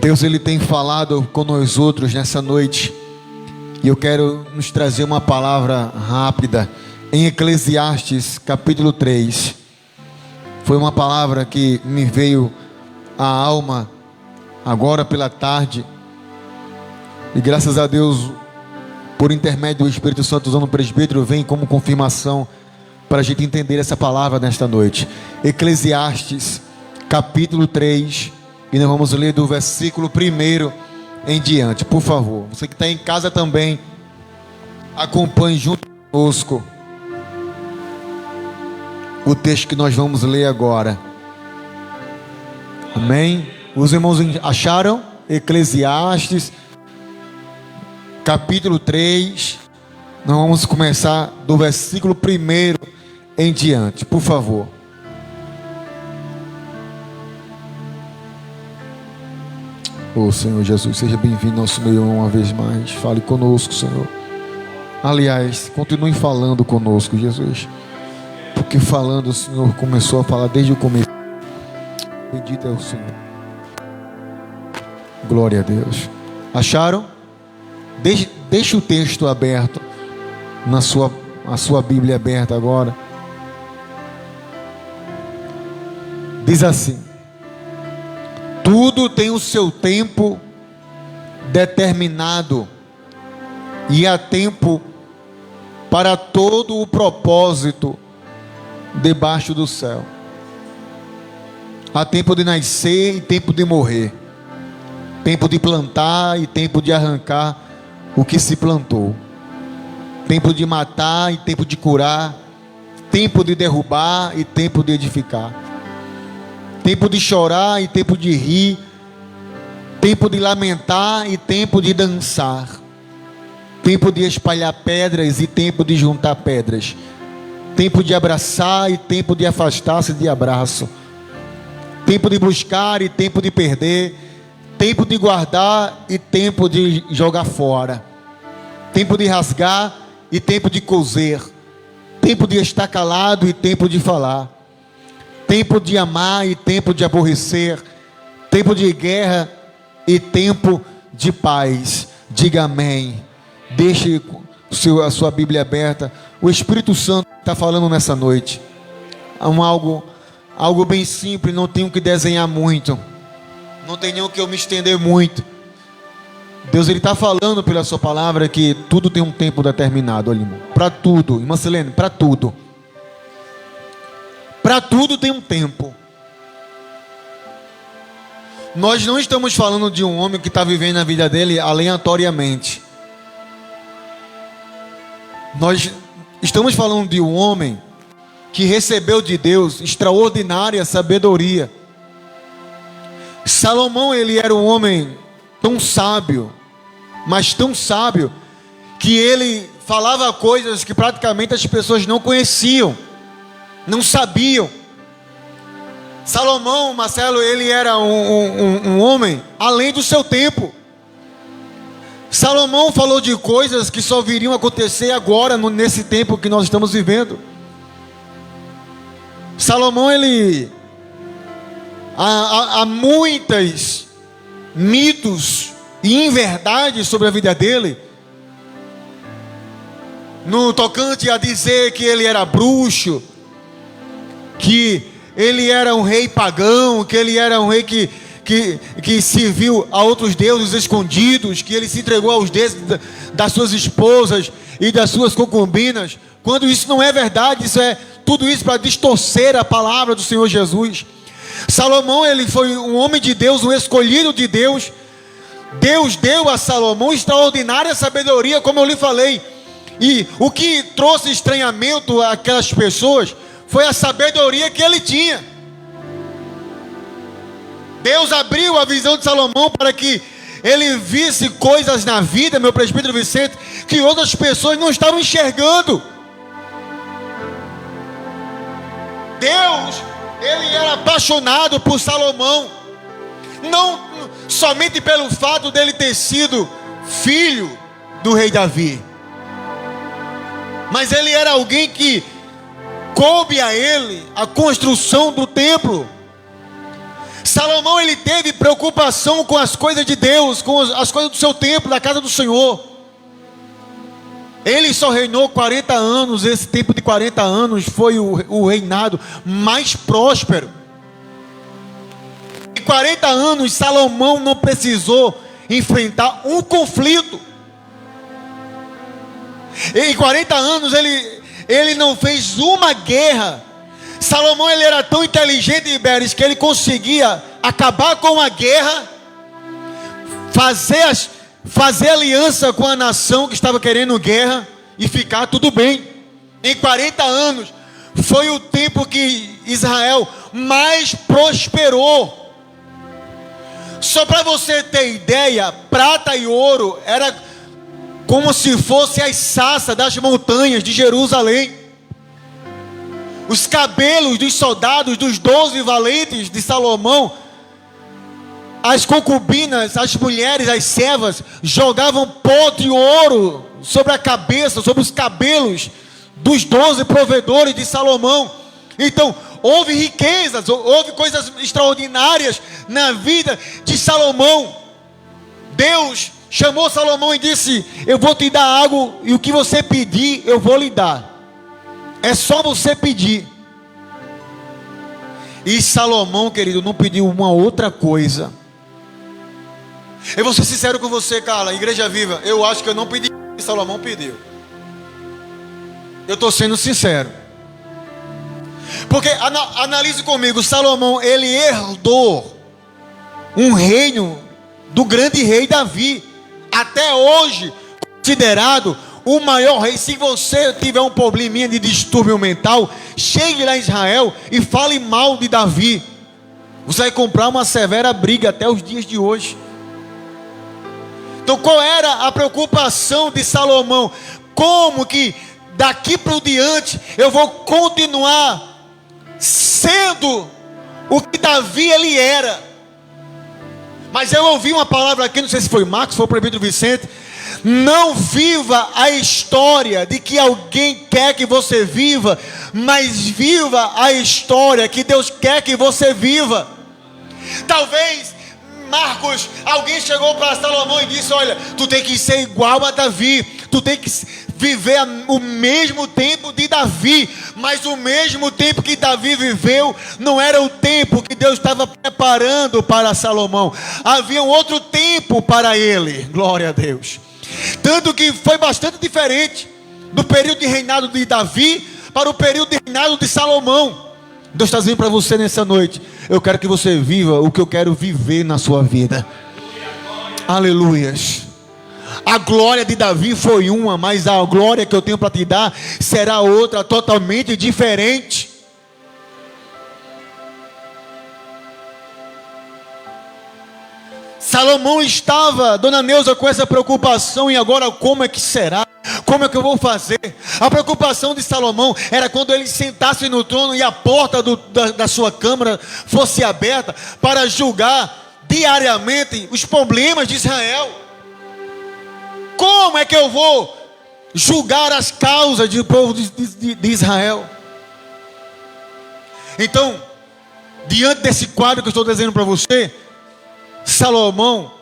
Deus, Ele tem falado com nós outros nessa noite, e eu quero nos trazer uma palavra rápida em Eclesiastes capítulo 3. Foi uma palavra que me veio à alma agora pela tarde, e graças a Deus, por intermédio do Espírito Santo usando o presbítero, vem como confirmação para a gente entender essa palavra nesta noite. Eclesiastes capítulo 3, e nós vamos ler do versículo 1 em diante. Por favor, você que está em casa também, acompanhe junto conosco o texto que nós vamos ler agora. Amém? Os irmãos acharam? Eclesiastes capítulo 3. Nós vamos começar do versículo 1 em diante, por favor. Ô Senhor Jesus, seja bem-vindo ao nosso meio uma vez mais. Fale conosco, Senhor. Aliás, continue falando conosco, Jesus, porque falando o Senhor começou a falar desde o começo. Bendito é o Senhor. Glória a Deus. Acharam? Deixe o texto aberto, a sua Bíblia aberta agora. Diz assim: tudo tem o seu tempo determinado, e há tempo para todo o propósito debaixo do céu. Há tempo de nascer e tempo de morrer, tempo de plantar e tempo de arrancar o que se plantou, tempo de matar e tempo de curar, tempo de derrubar e tempo de edificar, tempo de chorar e tempo de rir, tempo de lamentar e tempo de dançar, tempo de espalhar pedras e tempo de juntar pedras, tempo de abraçar e tempo de afastar-se de abraço, tempo de buscar e tempo de perder, tempo de guardar e tempo de jogar fora, tempo de rasgar e tempo de coser, tempo de estar calado e tempo de falar, tempo de amar e tempo de aborrecer, tempo de guerra e tempo de paz. Diga amém. Deixe a sua Bíblia aberta. O Espírito Santo está falando nessa noite. É algo bem simples, não tenho que desenhar muito, não tem nem que eu me estender muito. Deus, Ele está falando pela sua palavra que tudo tem um tempo determinado, olha, irmão. Para tudo, irmã Selene, para tudo. Para tudo tem um tempo. Nós não estamos falando de um homem que está vivendo a vida dele aleatoriamente. Nós estamos falando de um homem que recebeu de Deus extraordinária sabedoria. Salomão, ele era um homem tão sábio, mas tão sábio, que ele falava coisas que praticamente as pessoas não conheciam, não sabiam. Salomão, Marcelo, ele era um homem além do seu tempo. Salomão falou de coisas que só viriam acontecer agora, nesse tempo que nós estamos vivendo. Salomão, ele... Há muitas mitos e inverdades sobre a vida dele, no tocante a dizer que ele era bruxo, que ele era um rei pagão, que ele era um rei que serviu a outros deuses escondidos, que ele se entregou aos deuses das suas esposas e das suas concubinas, quando isso não é verdade. Tudo isso para distorcer a palavra do Senhor Jesus. Salomão, ele foi um homem de Deus, um escolhido de Deus. Deus deu a Salomão extraordinária sabedoria, como eu lhe falei. E o que trouxe estranhamento àquelas pessoas foi a sabedoria que ele tinha. Deus abriu a visão de Salomão para que ele visse coisas na vida, meu presbítero Vicente, que outras pessoas não estavam enxergando. Deus, ele era apaixonado por Salomão, não somente pelo fato dele ter sido filho do rei Davi, mas ele era alguém que coube a ele a construção do templo. Salomão, ele teve preocupação com as coisas de Deus, com as coisas do seu templo, da casa do Senhor. Ele só reinou 40 anos, esse tempo de 40 anos foi o reinado mais próspero. Em 40 anos, Salomão não precisou enfrentar um conflito. Em 40 anos, ele não fez uma guerra. Salomão, ele era tão inteligente, Iberes, que ele conseguia acabar com a guerra, fazer aliança com a nação que estava querendo guerra e ficar tudo bem. Em 40 anos foi o tempo que Israel mais prosperou. Só para você ter ideia, prata e ouro era como se fosse as sarças das montanhas de Jerusalém. Os cabelos dos soldados, dos 12 valentes de Salomão, as concubinas, as mulheres, as servas, jogavam pó de ouro sobre a cabeça, sobre os cabelos dos 12 provedores de Salomão. Então, houve riquezas, houve coisas extraordinárias na vida de Salomão. Deus chamou Salomão e disse: eu vou te dar algo, e o que você pedir, eu vou lhe dar. É só você pedir. E Salomão, querido, não pediu uma outra coisa. Eu vou ser sincero com você, Carla, Igreja Viva. Eu acho que eu não pedi o que Salomão pediu. Eu estou sendo sincero. Porque, analise comigo, Salomão, ele herdou um reino do grande rei Davi. Até hoje, considerado o maior rei. Se você tiver um probleminha de distúrbio mental, chegue lá em Israel e fale mal de Davi. Você vai comprar uma severa briga até os dias de hoje. Então, qual era a preocupação de Salomão? Como que daqui para diante eu vou continuar sendo o que Davi ele era? Mas eu ouvi uma palavra aqui, não sei se foi Marcos, foi o prefeito Vicente. Não viva a história de que alguém quer que você viva, mas viva a história que Deus quer que você viva. Talvez, Marcos, alguém chegou para Salomão e disse: olha, tu tem que ser igual a Davi, tu tem que viver o mesmo tempo de Davi. Mas o mesmo tempo que Davi viveu não era o tempo que Deus estava preparando para Salomão. Havia um outro tempo para ele. Glória a Deus. Tanto que foi bastante diferente do período de reinado de Davi para o período de reinado de Salomão. Deus está dizendo para você nessa noite: eu quero que você viva o que eu quero viver na sua vida. Aleluias. A glória de Davi foi uma, mas a glória que eu tenho para te dar será outra, totalmente diferente. Salomão estava, dona Neuza, com essa preocupação. E agora como é que será? Como é que eu vou fazer? A preocupação de Salomão era quando ele sentasse no trono e a porta da sua câmara fosse aberta para julgar diariamente os problemas de Israel. Como é que eu vou julgar as causas do povo de Israel? Então, diante desse quadro que eu estou desenhando para você, Salomão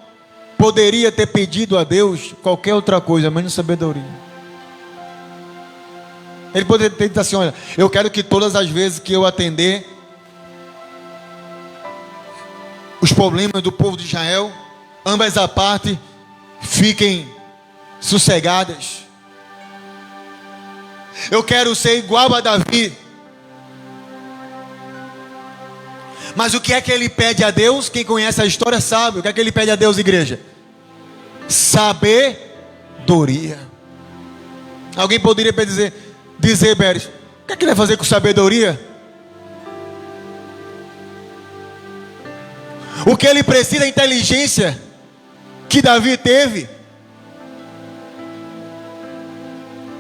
poderia ter pedido a Deus qualquer outra coisa, menos sabedoria. Ele poderia ter dito assim: olha, eu quero que todas as vezes que eu atender os problemas do povo de Israel, ambas a parte fiquem sossegadas. Eu quero ser igual a Davi. Mas o que é que ele pede a Deus? Quem conhece a história sabe. O que é que ele pede a Deus, igreja? Sabedoria. Alguém poderia dizer, Beres, o que é que ele vai fazer com sabedoria? O que ele precisa é inteligência que Davi teve.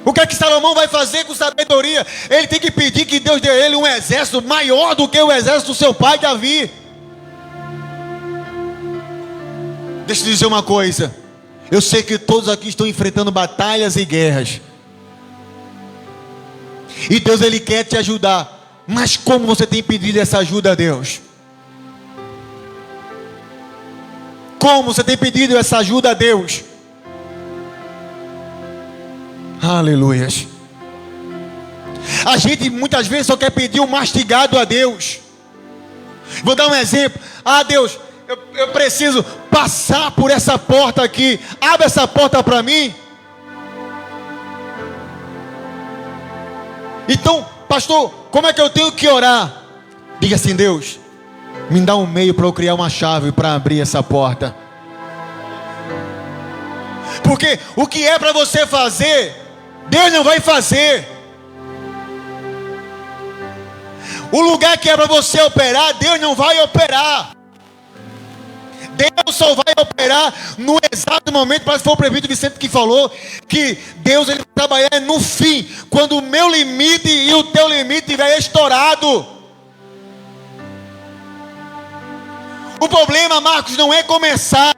O que é que Salomão vai fazer com sabedoria? Ele tem que pedir que Deus dê a ele um exército maior do que o exército do seu pai Davi. Deixa eu dizer uma coisa. Eu sei que todos aqui estão enfrentando batalhas e guerras. E Deus, Ele quer te ajudar. Mas como você tem pedido essa ajuda a Deus? como você tem pedido essa ajuda a Deus? Aleluias. A gente muitas vezes só quer pedir o mastigado a Deus. Vou dar um exemplo. Deus, eu preciso passar por essa porta aqui. Abre essa porta para mim. Então, pastor, como é que eu tenho que orar? Diga assim: Deus, me dá um meio para eu criar uma chave para abrir essa porta. Porque o que é para você fazer, Deus não vai fazer. O lugar que é para você operar, Deus não vai operar. Deus só vai operar no exato momento. Parece que foi o prefeito Vicente que falou que Deus ele vai trabalhar no fim, quando o meu limite e o teu limite estiver estourado. O problema, Marcos, não é começar,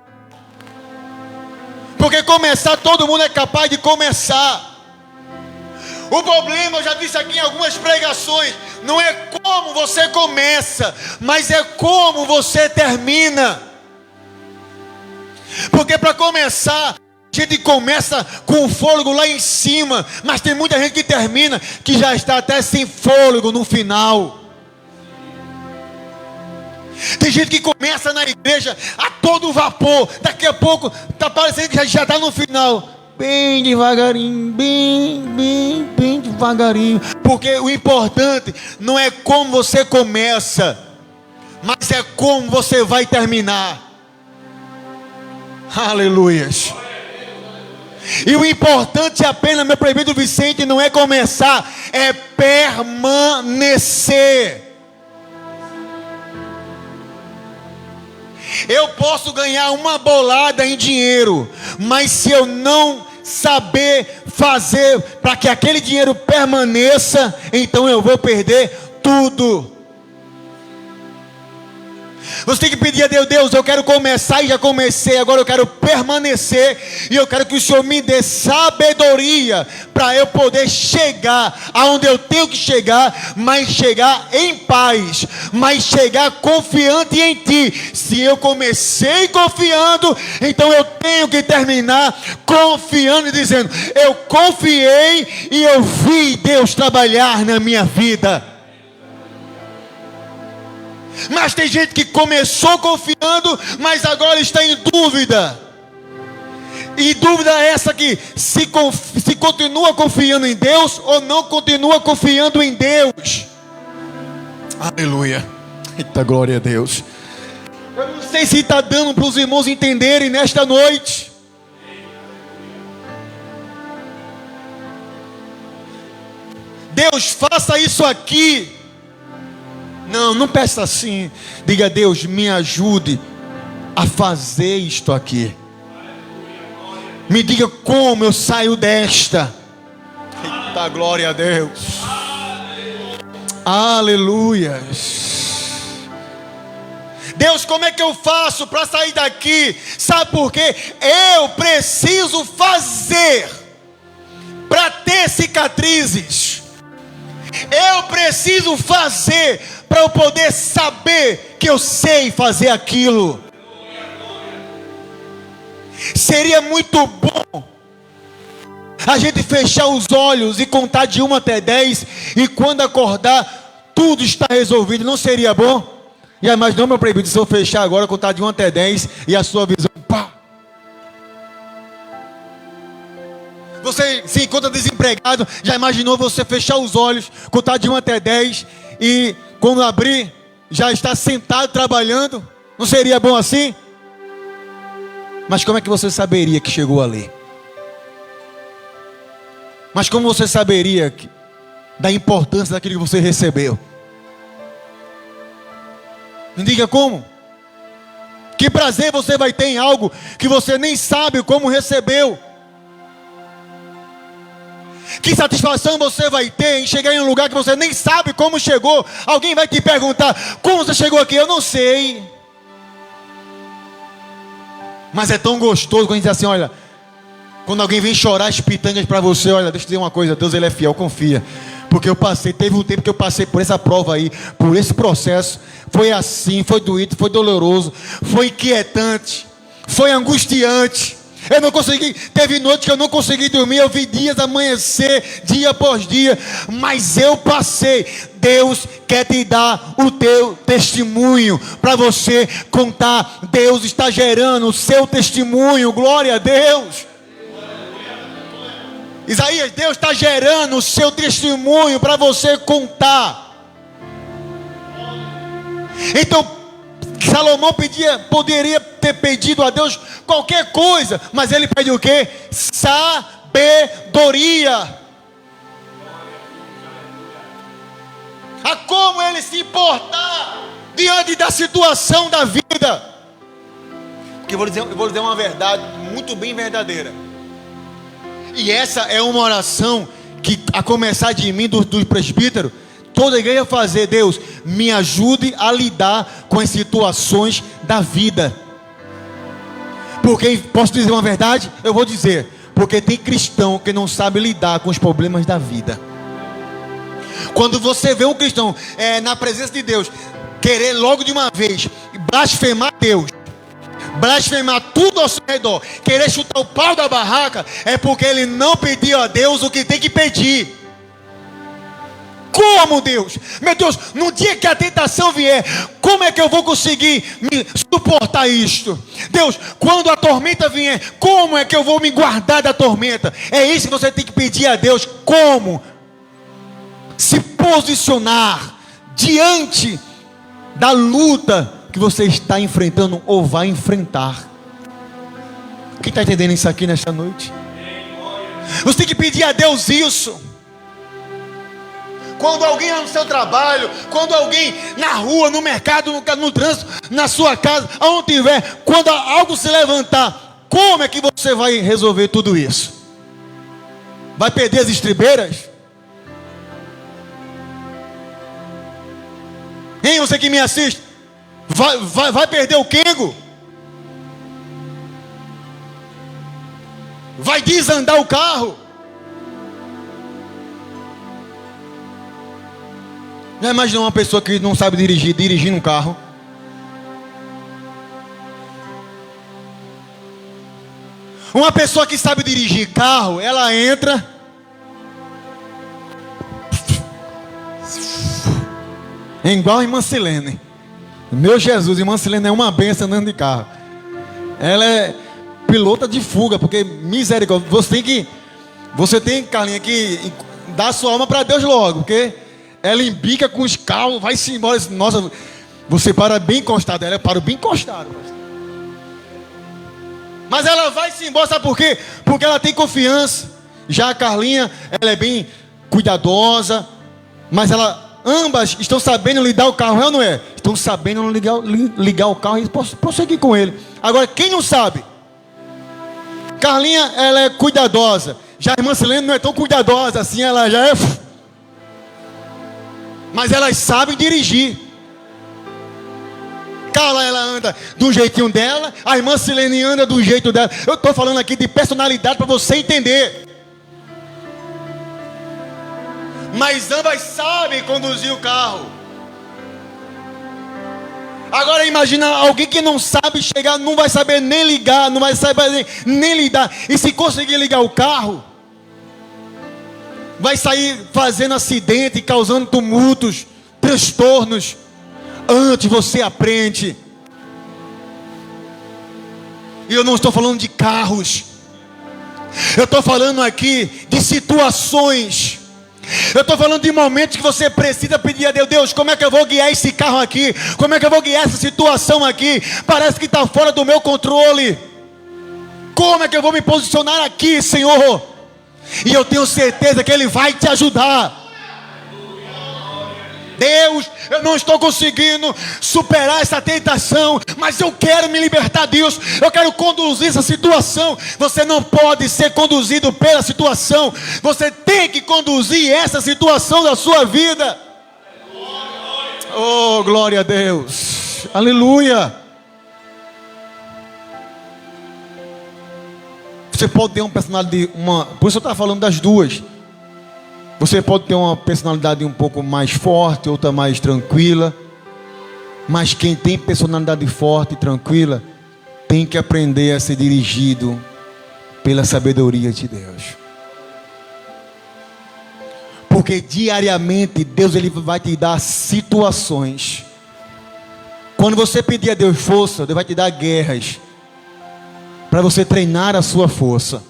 porque começar todo mundo é capaz de começar. O problema, eu já disse aqui em algumas pregações, não é como você começa, mas é como você termina. Porque para começar, a gente começa com o fôlego lá em cima, mas tem muita gente que termina, que já está até sem fôlego no final. Tem gente que começa na igreja a todo vapor, daqui a pouco está parecendo que já está no final. Bem devagarinho, bem devagarinho. Porque o importante não é como você começa, mas é como você vai terminar. Aleluias. E o importante apenas, meu prefeito Vicente, não é começar, é permanecer. Eu posso ganhar uma bolada em dinheiro, mas se eu não saber fazer para que aquele dinheiro permaneça, então eu vou perder tudo. Você tem que pedir a Deus: Deus, eu quero começar e já comecei, agora eu quero permanecer, e eu quero que o Senhor me dê sabedoria para eu poder chegar aonde eu tenho que chegar, mas chegar em paz, mas chegar confiante em Ti. Se eu comecei confiando, então eu tenho que terminar confiando e dizendo: eu confiei e eu vi Deus trabalhar na minha vida. Mas tem gente que começou confiando, mas agora está em dúvida. E dúvida é essa que se continua confiando em Deus ou não continua confiando em Deus. Aleluia. Eita, glória a Deus. Eu não sei se está dando para os irmãos entenderem nesta noite. Deus, faça isso aqui. Não peça assim. Diga: Deus, me ajude a fazer isto aqui. Me diga como eu saio desta. Eita, glória a Deus. Aleluia. Deus, como é que eu faço para sair daqui? Sabe por quê? Eu preciso fazer para ter cicatrizes. Eu preciso fazer para eu poder saber que eu sei fazer aquilo. Seria muito bom a gente fechar os olhos e contar de 1 até 10, e quando acordar tudo está resolvido. Não seria bom? E aí, mas não, meu proibido, se eu fechar agora, contar de 1 até 10 e a sua visão, pá. Você se encontra desempregado, já imaginou você fechar os olhos, contar de 1 até 10 e quando abrir, já está sentado trabalhando? Não seria bom assim? Mas como é que você saberia que chegou ali? Mas como você saberia da importância daquilo que você recebeu? Me diga como? Que prazer você vai ter em algo que você nem sabe como recebeu? Que satisfação você vai ter em chegar em um lugar que você nem sabe como chegou? Alguém vai te perguntar: como você chegou aqui? Eu não sei. Mas é tão gostoso quando a gente diz assim: olha, quando alguém vem chorar as pitangas para você, olha, deixa eu dizer uma coisa, Deus ele é fiel, confia. Porque eu passei, teve um tempo que eu passei por essa prova aí, por esse processo. Foi assim, foi doído, foi doloroso, foi inquietante. Foi angustiante. Eu não consegui, teve noite que eu não consegui dormir, eu vi dias amanhecer, dia após dia, mas eu passei. Deus quer te dar o teu testemunho, para você contar. Deus está gerando o seu testemunho, glória a Deus. Isaías, Deus está gerando o seu testemunho para você contar. Então, Salomão poderia ter pedido a Deus qualquer coisa, mas ele pede o quê? Sabedoria. A como ele se importar diante da situação da vida. Porque eu vou dizer uma verdade muito bem verdadeira. E essa é uma oração que, a começar de mim, do presbítero, toda a igreja fazer: Deus, me ajude a lidar com as situações da vida. Porque, posso dizer uma verdade? Eu vou dizer, porque tem cristão que não sabe lidar com os problemas da vida. Quando você vê um cristão na presença de Deus, querer logo de uma vez blasfemar Deus, blasfemar tudo ao seu redor, querer chutar o pau da barraca, é porque ele não pediu a Deus o que tem que pedir. Como, Deus? Meu Deus, no dia que a tentação vier, como é que eu vou conseguir me suportar isto? Deus, quando a tormenta vier, como é que eu vou me guardar da tormenta? É isso que você tem que pedir a Deus. Como se posicionar diante da luta que você está enfrentando ou vai enfrentar. Quem está entendendo isso aqui nesta noite? Você tem que pedir a Deus isso. Quando alguém no seu trabalho, quando alguém na rua, no mercado, no trânsito, na sua casa, aonde tiver, quando algo se levantar, como é que você vai resolver tudo isso? Vai perder as estribeiras? Hein, você que me assiste, vai perder o quengo? Vai desandar o carro? Já imaginou uma pessoa que não sabe dirigindo um carro? Uma pessoa que sabe dirigir carro, ela entra, é igual a irmã Silene. Meu Jesus, irmã Silene é uma benção andando de carro. Ela é pilota de fuga, porque misericórdia, você tem, Carlinha, que dar sua alma para Deus logo, porque ela embica com os carros, vai-se embora. Nossa, você para bem encostado. Ela para bem encostado. Mas ela vai-se embora, sabe por quê? Porque ela tem confiança. Já a Carlinha, ela é bem cuidadosa. Mas ambas estão sabendo ligar o carro, é ou não é? Estão sabendo ligar o carro e prosseguir com ele. Agora, quem não sabe? Carlinha, ela é cuidadosa. Já a irmã Silene não é tão cuidadosa assim, ela já é... Mas elas sabem dirigir. Carla, ela anda do jeitinho dela, a irmã Silene anda do jeito dela. Eu estou falando aqui de personalidade para você entender. Mas ambas sabem conduzir o carro. Agora imagina alguém que não sabe chegar, não vai saber nem ligar, não vai saber nem lidar. E se conseguir ligar o carro, vai sair fazendo acidente, causando tumultos, transtornos. Antes você aprende. E eu não estou falando de carros. Eu estou falando aqui de situações. Eu estou falando de momentos que você precisa pedir a Deus: Deus, como é que eu vou guiar esse carro aqui? Como é que eu vou guiar essa situação aqui? Parece que está fora do meu controle. Como é que eu vou me posicionar aqui, Senhor? E eu tenho certeza que Ele vai te ajudar. Deus, eu não estou conseguindo superar essa tentação, mas eu quero me libertar disso. Eu quero conduzir essa situação. Você não pode ser conduzido pela situação. Você tem que conduzir essa situação da sua vida. Oh, glória a Deus. Aleluia. Você pode ter uma personalidade, por isso eu estava falando das duas. Você pode ter uma personalidade um pouco mais forte, outra mais tranquila. Mas quem tem personalidade forte e tranquila tem que aprender a ser dirigido pela sabedoria de Deus. Porque diariamente Deus ele vai te dar situações. Quando você pedir a Deus força, Deus vai te dar guerras para você treinar a sua força.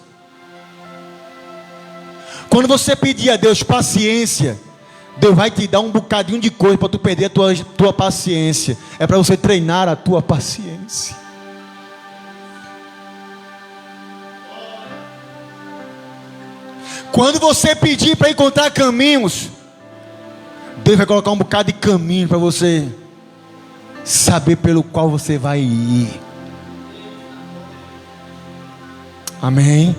Quando você pedir a Deus paciência, Deus vai te dar um bocadinho de coisa para tu perder a tua paciência. É para você treinar a tua paciência. Quando você pedir para encontrar caminhos, Deus vai colocar um bocado de caminho para você saber pelo qual você vai ir. Amém?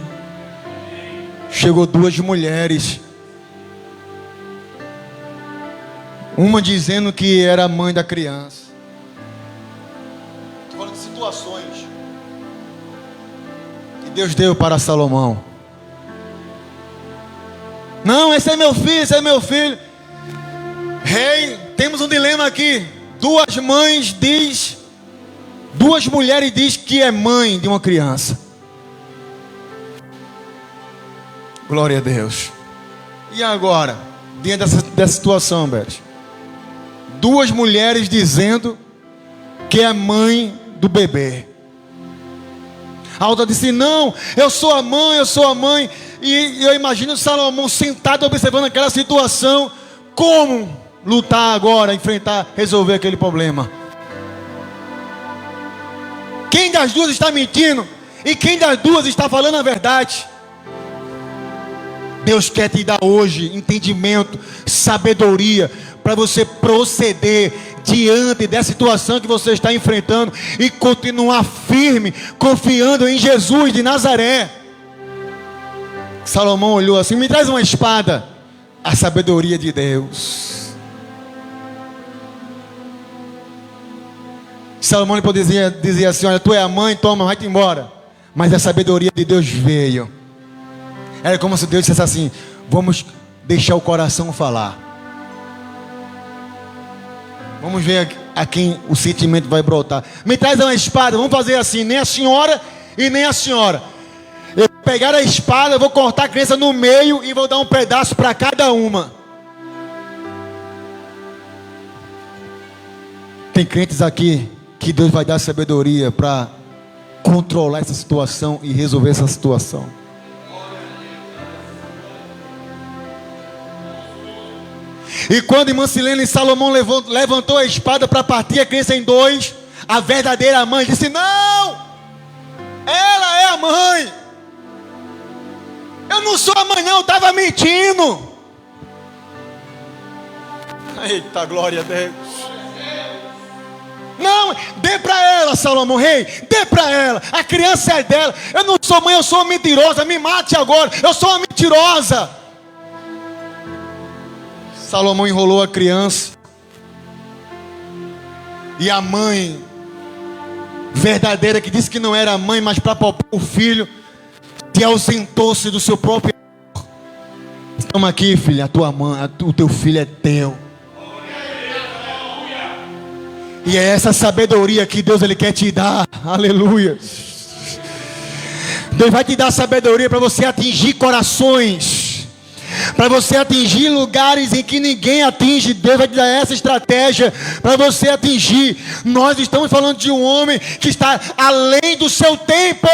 Chegou duas mulheres, uma dizendo que era a mãe da criança. Estou falando de situações que Deus deu para Salomão. Não, esse é meu filho, esse é meu filho. Rei, temos um dilema aqui. Duas mulheres diz que é mãe de uma criança. Glória a Deus. E agora, diante dessa situação, Beth, duas mulheres dizendo que é mãe do bebê. A outra disse: não, eu sou a mãe, eu sou a mãe. E eu imagino Salomão sentado observando aquela situação. Como lutar agora, enfrentar, resolver aquele problema? Quem das duas está mentindo? E quem das duas está falando a verdade? Deus quer te dar hoje entendimento, sabedoria, para você proceder diante dessa situação que você está enfrentando e continuar firme, confiando em Jesus de Nazaré. Salomão olhou assim: me traz uma espada. A sabedoria de Deus. Salomão poderia dizer assim: olha, tu é a mãe, toma, vai-te embora. Mas a sabedoria de Deus veio. Era como se Deus dissesse assim: vamos deixar o coração falar. Vamos ver a quem o sentimento vai brotar. Me traz uma espada. Vamos fazer assim: nem a senhora e nem a senhora. Eu vou pegar a espada, vou cortar a criança no meio e vou dar um pedaço para cada uma. Tem crentes aqui que Deus vai dar sabedoria para controlar essa situação e resolver essa situação. E quando irmã Silene e Salomão levantou a espada para partir a criança em dois, a verdadeira mãe disse: não, ela é a mãe. Eu não sou a mãe não, eu estava mentindo. Eita, glória a Deus. Não, dê para ela, Salomão, rei, dê para ela, a criança é dela. Eu não sou mãe, eu sou uma mentirosa, me mate agora, eu sou uma mentirosa. Salomão enrolou a criança, e a mãe verdadeira, que disse que não era mãe, mas para poupar o filho, se ausentou-se do seu próprio amor. Estamos aqui, filha, a tua mãe, o teu filho é teu. E é essa sabedoria que Deus ele quer te dar. Aleluia. Deus vai te dar sabedoria para você atingir corações, para você atingir lugares em que ninguém atinge. Deus vai te dar essa estratégia para você atingir. Nós estamos falando de um homem que está além do seu tempo.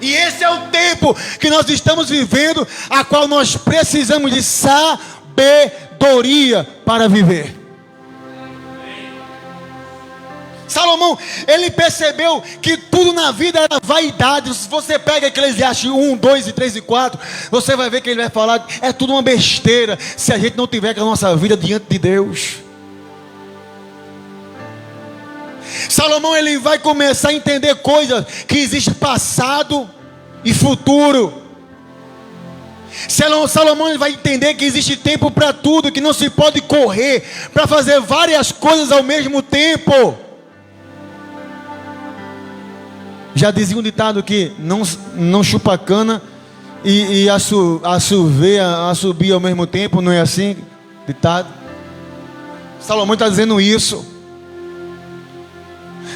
E esse é o tempo que nós estamos vivendo, a qual nós precisamos de sabedoria para viver. Salomão, ele percebeu que tudo na vida era vaidade. Se você pega Eclesiastes 1, 2, 3 e 4, você vai ver que ele vai falar, é tudo uma besteira, se a gente não tiver com a nossa vida diante de Deus. Salomão, ele vai começar a entender coisas, que existe passado e futuro. Salomão, ele vai entender que existe tempo para tudo, que não se pode correr para fazer várias coisas ao mesmo tempo. Já dizia um ditado que não chupa cana e assobia ao mesmo tempo, não é assim? Ditado. Salomão está dizendo isso.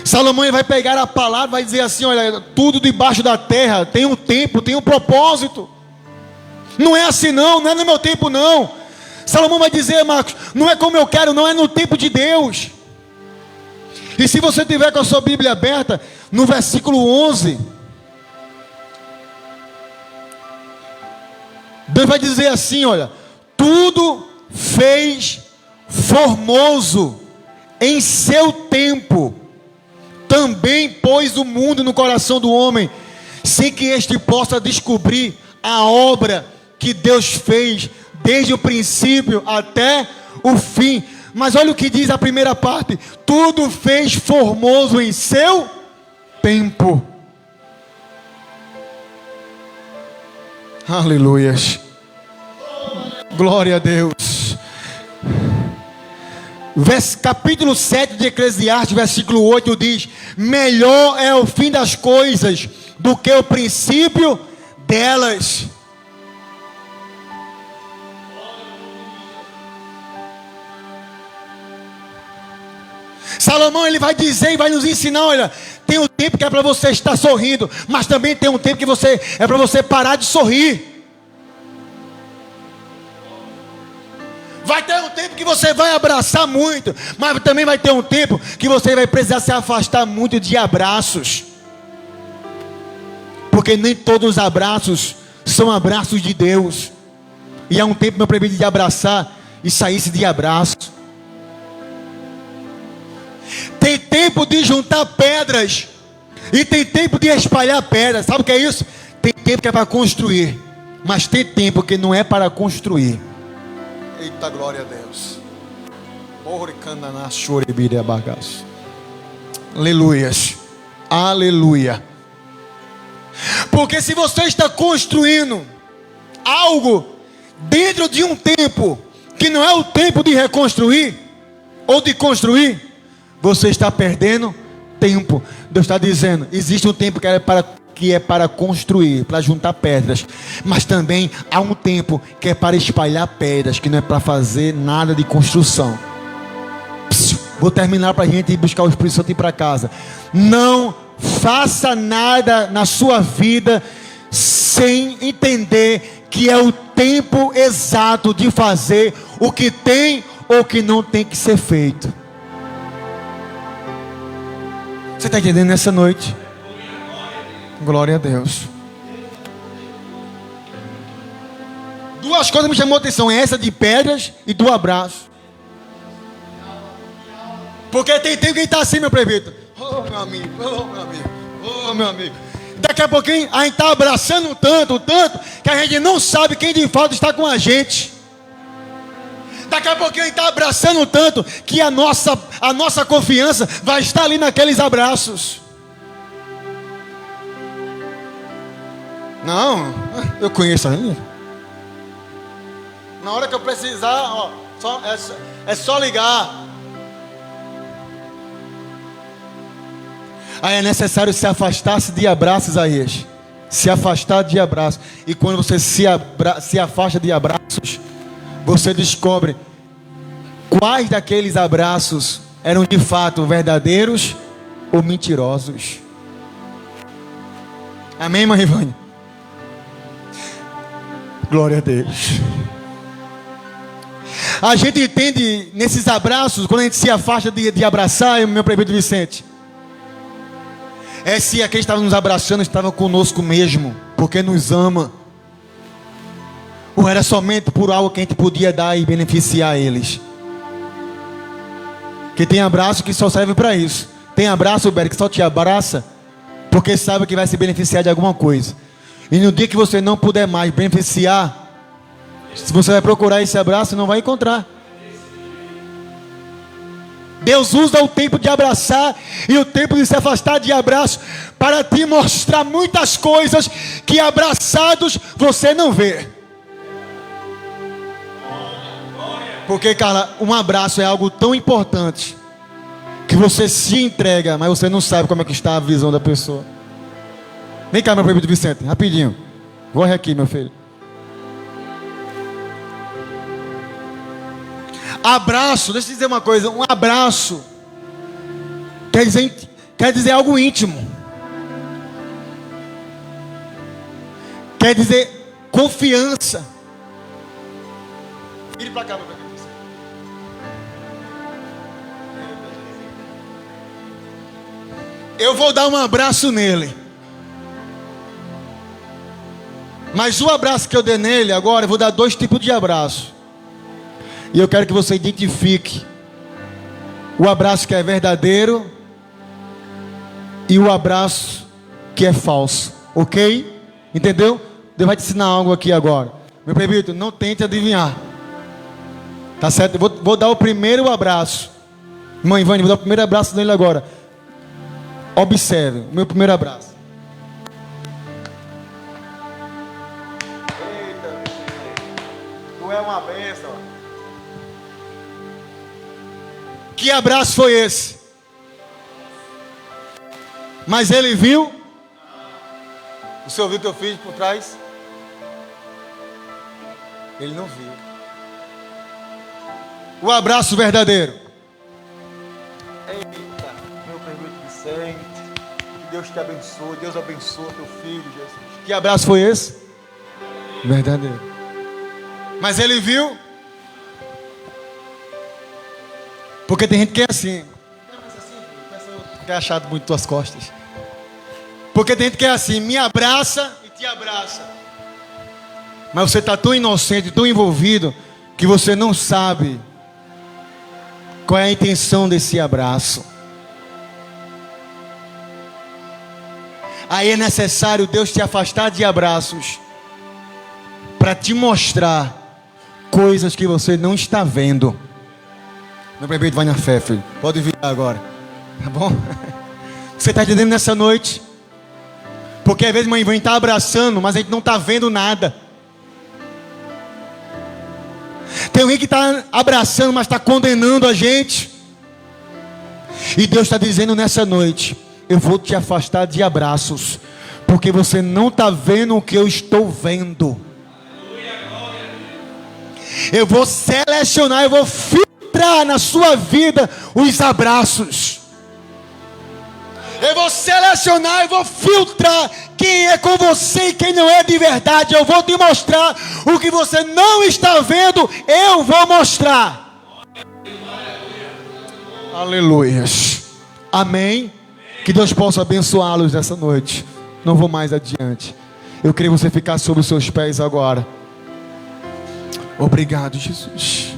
Salomão ele vai pegar a palavra, vai dizer assim: olha, tudo debaixo da terra tem um tempo, tem um propósito. Não é assim não, não é no meu tempo não. Salomão vai dizer, Marcos, não é como eu quero, não, é no tempo de Deus. E se você tiver com a sua Bíblia aberta, no versículo 11, Deus vai dizer assim, olha: tudo fez formoso em seu tempo, também pôs o mundo no coração do homem, sem que este possa descobrir a obra que Deus fez desde o princípio até o fim. Mas olha o que diz a primeira parte: tudo fez formoso em seu tempo. Aleluias, glória a Deus. Capítulo 7 de Eclesiastes, versículo 8 diz: melhor é o fim das coisas do que o princípio delas. Salomão ele vai dizer e vai nos ensinar: olha, tem um tempo que é para você estar sorrindo, mas também tem um tempo que é para você parar de sorrir. Vai ter um tempo que você vai abraçar muito, mas também vai ter um tempo que você vai precisar se afastar muito de abraços, porque nem todos os abraços são abraços de Deus. E há um tempo meu proibido de abraçar e sair-se de abraço. Tem tempo de juntar pedras e tem tempo de espalhar pedras. Sabe o que é isso? Tem tempo que é para construir, mas tem tempo que não é para construir. Eita, glória a Deus. Aleluias. Aleluia. Porque se você está construindo algo dentro de um tempo que não é o tempo de reconstruir ou de construir, você está perdendo tempo. Deus está dizendo: existe um tempo que é para construir, para juntar pedras, mas também há um tempo que é para espalhar pedras, que não é para fazer nada de construção. Vou terminar para a gente ir buscar o Espírito Santo e ir para casa. Não faça nada na sua vida sem entender que é o tempo exato de fazer o que tem ou que não tem que ser feito. Você está entendendo nessa noite? Glória a Deus. Duas coisas me chamou a atenção: essa de pedras e do abraço. Porque tem tempo que está assim, meu prefeito. Oh meu amigo, oh meu amigo, oh meu amigo. Daqui a pouquinho a gente está abraçando tanto, que a gente não sabe quem de fato está com a gente. Daqui a pouquinho a gente está abraçando tanto que a nossa confiança vai estar ali naqueles abraços. Não, eu conheço ainda. Na hora que eu precisar, ó, é só ligar. Aí é necessário se afastar de abraços, Isaías. Se afastar de abraços. E quando você se afasta de abraços, você descobre quais daqueles abraços eram de fato verdadeiros ou mentirosos. Amém, irmã Ivânia? Glória a Deus. A gente entende nesses abraços, quando a gente se afasta de abraçar, meu prefeito Vicente, é se aquele que estava nos abraçando estava conosco mesmo, porque nos ama, ou era somente por algo que a gente podia dar e beneficiar eles. Que tem abraço que só serve para isso. Tem abraço, Berg, que só te abraça porque sabe que vai se beneficiar de alguma coisa. E no dia que você não puder mais beneficiar, se você vai procurar esse abraço, não vai encontrar. Deus usa o tempo de abraçar e o tempo de se afastar de abraço para te mostrar muitas coisas que abraçados você não vê. Porque, cara, um abraço é algo tão importante que você se entrega, mas você não sabe como é que está a visão da pessoa. Vem cá, meu prefeito Vicente, rapidinho. Corre aqui, meu filho. Abraço, deixa eu dizer uma coisa. Um abraço quer dizer quer dizer algo íntimo. Quer dizer confiança. Vire para cá, meu bebê. Eu vou dar um abraço nele. Mas o abraço que eu dei nele agora, eu vou dar 2 tipos de abraço. E eu quero que você identifique o abraço que é verdadeiro e o abraço que é falso. Ok? Entendeu? Deus vai te ensinar algo aqui agora. Meu bebê, não tente adivinhar. Tá certo? Eu vou dar o primeiro abraço. Mãe Vânia, vou dar o primeiro abraço nele agora. Observe o meu primeiro abraço. Eita, tu é uma bênção. Que abraço foi esse? Mas ele viu? Você ouviu o que eu fiz por trás? Ele não viu. O abraço verdadeiro. Eita, meu permito Vicente. Que Deus te abençoe. Deus abençoe teu filho, Jesus. Que abraço foi esse? Verdadeiro. Mas ele viu? Porque tem gente que é assim. Quer achar muito tuas costas. Porque tem gente que é assim, me abraça e te abraça. Mas você está tão inocente, tão envolvido, que você não sabe qual é a intenção desse abraço. Aí é necessário Deus te afastar de abraços, para te mostrar coisas que você não está vendo. Meu bebê vai na fé, filho. Pode vir agora. Tá bom? Você está entendendo nessa noite? Porque às vezes mãe vem estar abraçando, mas a gente não está vendo nada. Tem alguém que está abraçando, mas está condenando a gente. E Deus está dizendo nessa noite: eu vou te afastar de abraços, porque você não está vendo o que eu estou vendo. Eu vou selecionar, eu vou filtrar na sua vida os abraços. Eu vou selecionar, eu vou filtrar quem é com você e quem não é de verdade. Eu vou te mostrar o que você não está vendo, eu vou mostrar. Aleluias. Amém. Que Deus possa abençoá-los nessa noite. Não vou mais adiante. Eu queria você ficar sobre os seus pés agora. Obrigado, Jesus.